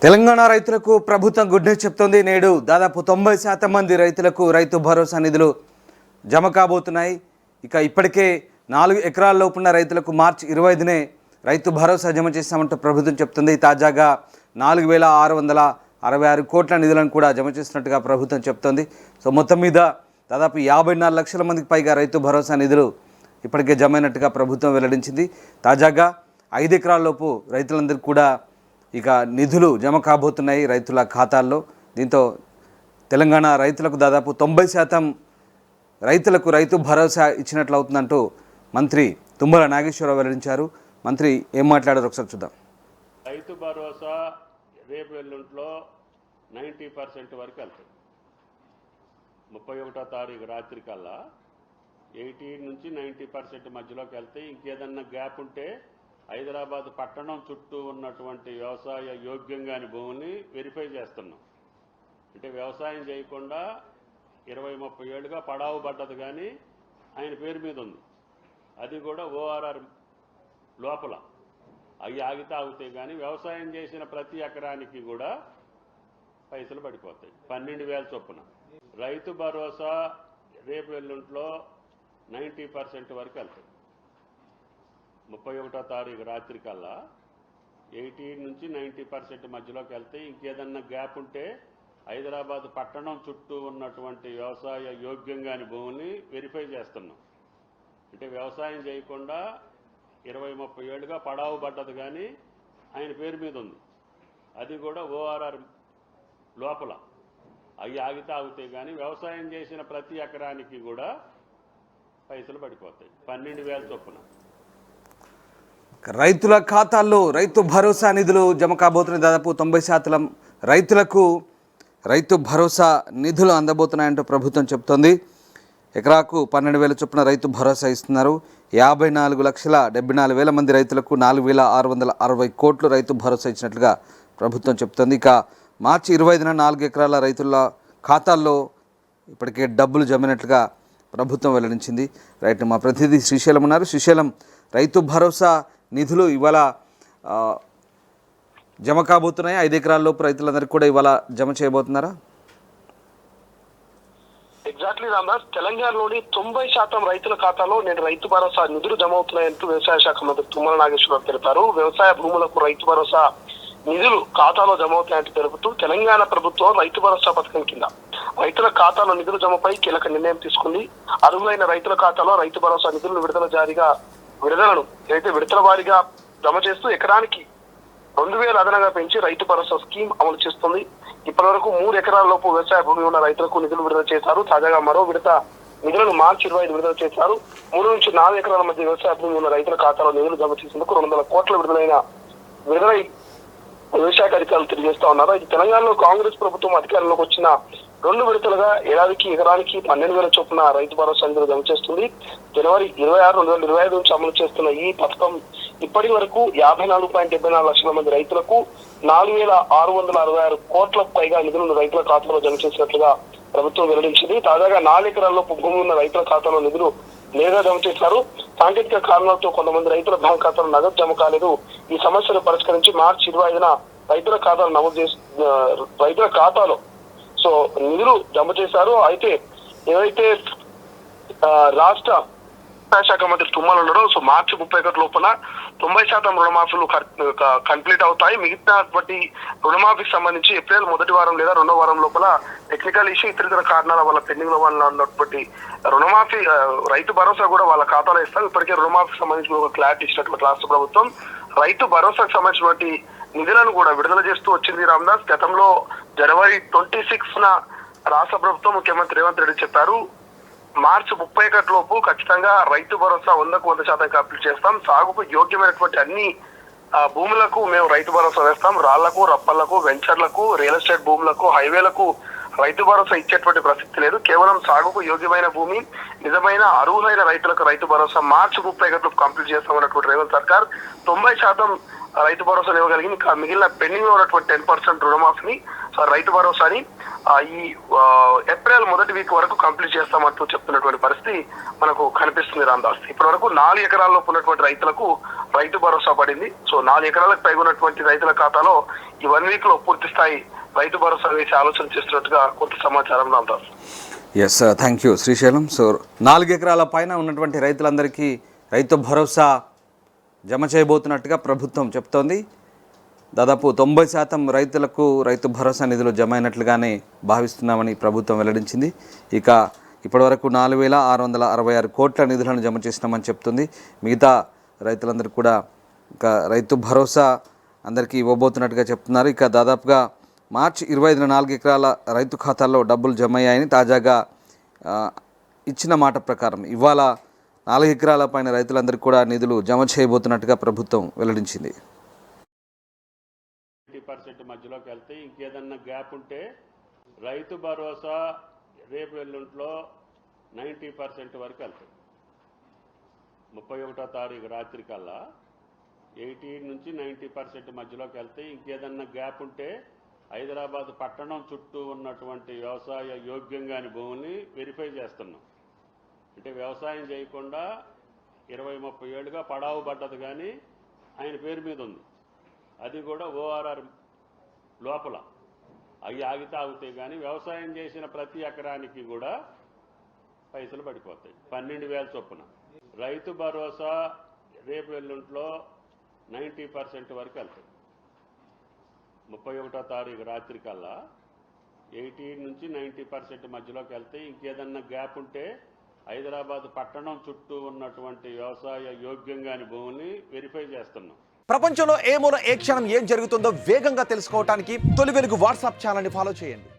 తెలంగాణ రైతులకు ప్రభుత్వం good news చెప్తోంది. నేడు దాదాపు 90% మంది రైతులకు రైతు భరోసా నిధులు జమ కాబోతున్నాయి. ఇక ఇప్పటికే 4 ఎకరాల లోపున్న రైతులకు మార్చి 25నే రైతు భరోసా జమ చేస్తామంటూ ప్రభుత్వం చెప్తుంది. తాజాగా 4,666 కోట్ల నిధులను కూడా జమ చేసినట్టుగా ప్రభుత్వం చెప్తోంది. సో మొత్తం మీద దాదాపు 54 లక్షల మందికి పైగా రైతు భరోసా నిధులు ఇప్పటికే జమైనట్టుగా ప్రభుత్వం వెల్లడించింది. తాజాగా 5 ఎకరాల లోపు రైతులందరికీ కూడా ఇక నిధులు జమ కాబోతున్నాయి రైతుల ఖాతాల్లో. దీంతో తెలంగాణ రైతులకు దాదాపు 90% రైతులకు రైతు భరోసా ఇచ్చినట్లు అవుతుందంటూ మంత్రి తుమ్మల నాగేశ్వరరావు వెల్లడించారు. మంత్రి ఏం మాట్లాడారు ఒకసారి చూద్దాం. రైతు భరోసా రేపు ఎల్లుంట్లో 90% వరకు వెళ్తుంది. 31వ తారీఖు రాత్రి కల్లా 80 నుంచి 90% మధ్యలోకి వెళ్తాయి. ఇంకేదన్నా గ్యాప్ ఉంటే హైదరాబాద్ పట్టణం చుట్టూ ఉన్నటువంటి వ్యవసాయ యోగ్యంగాని భూమిని వెరిఫై చేస్తున్నాం. అంటే వ్యవసాయం చేయకుండా 20-30 ఏళ్ళుగా పడావు పడ్డది కానీ ఆయన పేరు మీద ఉంది. అది కూడా ఓఆర్ఆర్ లోపల అవి ఆగుతాయి కానీ వ్యవసాయం చేసిన ప్రతి ఎకరానికి కూడా పైసలు పడిపోతాయి. 12,000 చొప్పున రైతు భరోసా రేపు ఎల్లుంట్లో 90% వరకు వెళ్తుంది. 31వ తారీఖు రాత్రి కల్లా 80 నుంచి 90% మధ్యలోకి వెళ్తాయి. ఇంకేదన్నా గ్యాప్ ఉంటే హైదరాబాద్ పట్టణం చుట్టూ ఉన్నటువంటి వ్యవసాయ యోగ్యంగాని భూమిని వెరిఫై చేస్తున్నాం. అంటే వ్యవసాయం చేయకుండా 20-30 ఏళ్ళుగా పడావు పడ్డది కానీ ఆయన పేరు మీద ఉంది. అది కూడా ఓఆర్ఆర్ లోపల అవి ఆగుతాయి కానీ వ్యవసాయం చేసిన ప్రతి ఎకరానికి కూడా పైసలు పడిపోతాయి. 12,000 చొప్పున రైతుల ఖాతాల్లో రైతు భరోసా నిధులు జమ కాబోతున్నాయి. దాదాపు 90% రైతులకు రైతు భరోసా నిధులు అందబోతున్నాయంటూ ప్రభుత్వం చెప్తోంది. ఎకరాకు 12,000 చొప్పున రైతు భరోసా ఇస్తున్నారు. 54,74,000 మంది రైతులకు 4,660 కోట్లు రైతు భరోసా ఇచ్చినట్లుగా ప్రభుత్వం చెప్తోంది. ఇక మార్చి 25న 4 ఎకరాల రైతుల ఖాతాల్లో ఇప్పటికే డబ్బులు జమైనట్లుగా ప్రభుత్వం వెల్లడించింది. రైట్, మా ప్రతినిధి శ్రీశైలం ఉన్నారు. శ్రీశైలం, రైతు భరోసా నిధులు ఇవాళ జమ కాబోతున్నాయి. 5 ఎకరాల లోపు రైతులందరికీ కూడా ఇవాళ జమ చేయబోతున్నారా? ఎగ్జాక్ట్లీ రామ్దాస్, తెలంగాణలోని 90% రైతుల ఖాతాలో నేడు రైతు భరోసా నిధులు జమ అవుతున్నాయంటూ వ్యవసాయ శాఖ మంత్రి తుమ్మల నాగేశ్వరరావు తెలిపారు. వ్యవసాయ భూములకు రైతు భరోసా నిధులు ఖాతాలో జమ అవుతాయంటూ తెలుపుతూ తెలంగాణ ప్రభుత్వం రైతు భరోసా పథకం కింద రైతుల ఖాతాలో నిధుల జమపై కీలక నిర్ణయం తీసుకుంది. అర్హులైన రైతుల ఖాతాలో రైతు భరోసా నిధులను విడతల వారీగా జమ చేస్తూ ఎకరానికి 2,000 అదనంగా పెంచి రైతు భరోసా స్కీమ్ అమలు చేస్తుంది. ఇప్పటి వరకు 3 ఎకరాల లోపు వ్యవసాయ భూమి ఉన్న రైతులకు నిధులు విడుదల చేశారు. తాజాగా మరో విడత నిధులను మార్చి 25 విడుదల చేశారు. 3 నుంచి 4 ఎకరాల మధ్య వ్యవసాయ భూమి ఉన్న రైతుల ఖాతాలో నిధులు జమ చేసేందుకు 200 కోట్ల విడుదలై వ్యవసాయ అధికారులు తెలియజేస్తా ఉన్నారు. ఇది తెలంగాణలో కాంగ్రెస్ ప్రభుత్వం అధికారంలోకి వచ్చిన 2 విడతలుగా ఏడాదికి ఎకరానికి 12,000 చొప్పున రైతు భరోసా నిధులు జమ చేస్తుంది. జనవరి 26, 2025 నుంచి అమలు చేస్తున్న ఈ పథకం ఇప్పటి వరకు 54.74 లక్షల మంది రైతులకు 4,666 కోట్లకు పైగా నిధులను రైతుల ఖాతాలో జమ చేసినట్లుగా ప్రభుత్వం వెల్లడించింది. తాజాగా 4 ఎకరాల్లో భూమి ఉన్న రైతుల ఖాతాలో నిధులు నేరుగా జమ చేశారు. సాంకేతిక కారణాలతో కొంతమంది రైతుల బ్యాంక్ ఖాతాలో నగదు జమ కాలేదు. ఈ సమస్యను పరిష్కరించి మార్చి 25న రైతుల ఖాతాలో సో నిధులు జమ చేశారు. అయితే ఏదైతే రాష్ట్ర శాఖ మంత్రి తుమ్మల ఉన్నారో, సో మార్చి 31 లోపల 90% రుణమాఫీలు కంప్లీట్ అవుతాయి. మిగతాటువంటి రుణమాఫీకి సంబంధించి ఏప్రిల్ 1వ వారం లేదా 2వ వారం లోపల టెక్నికల్ ఇష్యూ ఇతర కారణాల వల్ల పెండింగ్ లో ఉన్నటువంటి రుణమాఫీ రైతు భరోసా కూడా వాళ్ళ ఖాతాలో ఇస్తాం. ఇప్పటికే రుణమాఫీకి సంబంధించిన ఒక క్లారిటీ ఇచ్చినటువంటి రాష్ట్ర ప్రభుత్వం రైతు భరోసాకు సంబంధించినటువంటి నిధులను కూడా విడుదల చేస్తూ వచ్చింది. రామ్దాస్, గతంలో జనవరి 26న రాష్ట్ర ప్రభుత్వం ముఖ్యమంత్రి రేవంత్ రెడ్డి చెప్పారు, మార్చి 31 లోపు ఖచ్చితంగా రైతు భరోసా 100కు 100% కంప్లీట్ చేస్తాం. సాగుకు యోగ్యమైనటువంటి అన్ని భూములకు మేము రైతు భరోసా వేస్తాం. రాళ్లకు, రప్పళ్లకు, వెంచర్లకు, రియల్ ఎస్టేట్ భూములకు, హైవేలకు రైతు భరోసా ఇచ్చేటువంటి ప్రసక్తి లేదు. కేవలం సాగుకు యోగ్యమైన భూమి, నిజమైన అర్హులైన రైతులకు రైతు భరోసా మార్చి 30 కంప్లీట్ చేస్తామన్నటువంటి రేవంత్ సర్కార్ 90% రైతు భరోసాను ఇవ్వగలిగింది. ఇంకా మిగిలిన పెండింగ్ ఉన్నటువంటి 10% రుణమాఫీని రైతు భరోసాని ఈ ఏప్రిల్ మొదటి వీక్ వరకు కంప్లీట్ చేస్తామంటూ చెప్తున్నటువంటి పరిస్థితి మనకు కనిపిస్తుంది. రామదాస్ ఇప్పటి వరకు 4 ఎకరాల్లోపు ఉన్నటువంటి రైతులకు రైతు భరోసా పడింది. సో 4 ఎకరాలకు పైగా ఉన్నటువంటి రైతుల ఖాతాలో ఈ 1 వీక్ లో పూర్తి స్థాయి రైతు భరోసా వేసి ఆలోచన చేస్తున్నట్టుగా కొంత సమాచారం. Ramdas yes, thank you Srisailam. So 4 ఎకరాల పైన ఉన్నటువంటి రైతులందరికీ రైతు భరోసా జమ చేయబోతున్నట్టుగా ప్రభుత్వం చెప్తోంది. దాదాపు 90% రైతులకు రైతు భరోసా నిధులు జమ అయినట్లుగానే భావిస్తున్నామని ప్రభుత్వం వెల్లడించింది. ఇక ఇప్పటివరకు 4,666 కోట్ల నిధులను జమ చేసినామని చెప్తుంది. మిగతా రైతులందరూ కూడా ఇక రైతు భరోసా అందరికీ ఇవ్వబోతున్నట్టుగా చెప్తున్నారు. ఇక దాదాపుగా మార్చి 25న 4 ఎకరాల రైతు ఖాతాల్లో డబ్బులు జమ అయ్యాయని తాజాగా ఇచ్చిన మాట ప్రకారం ఇవాళ 4 ఎకరాల పైన రైతులందరికీ కూడా నిధులు జమ చేయబోతున్నట్టుగా ప్రభుత్వం వెల్లడించింది. 90% మధ్యలోకి వెళ్తే ఇంకేదన్నా గ్యాప్ ఉంటే రైతు భరోసా రేపు ఎల్లుంట్లో 90% వరకు వెళ్తుంది. 31వ తారీఖు రాత్రి కల్లా 80 నుంచి 90% మధ్యలోకి వెళ్తే ఇంకేదన్నా గ్యాప్ ఉంటే హైదరాబాద్ పట్టణం చుట్టూ ఉన్నటువంటి వ్యవసాయ యోగ్యంగాని భూమిని వెరిఫై చేస్తున్నాం. అంటే వ్యవసాయం చేయకుండా 20-30 ఏళ్ళుగా పడావు పడ్డది కానీ ఆయన పేరు మీద ఉంది. అది కూడా ఓఆర్ఆర్ లోపల అవి ఆగితే ఆగుతాయి కానీ వ్యవసాయం చేసిన ప్రతి ఎకరానికి కూడా పైసలు పడిపోతాయి. 12,000 చొప్పున రైతు భరోసా రేపు ఎల్లుంట్లో 90% వరకు వెళ్తుంది. 31వ తారీఖు రాత్రి కల్లా 80 నుంచి 90% మధ్యలోకి వెళ్తే ఇంకేదన్నా గ్యాప్ ఉంటే హైదరాబాద్ పట్టణం చుట్టూ ఉన్నటువంటి వ్యవసాయ యోగ్యంగాని భూమిని వెరిఫై చేస్తున్నాం. ప్రపంచంలో ఏ మూల ఏ క్షణం ఏం జరుగుతుందో వేగంగా తెలుసుకోవడానికి తొలి వెలుగు వాట్సాప్ ఛానల్ని ఫాలో చేయండి.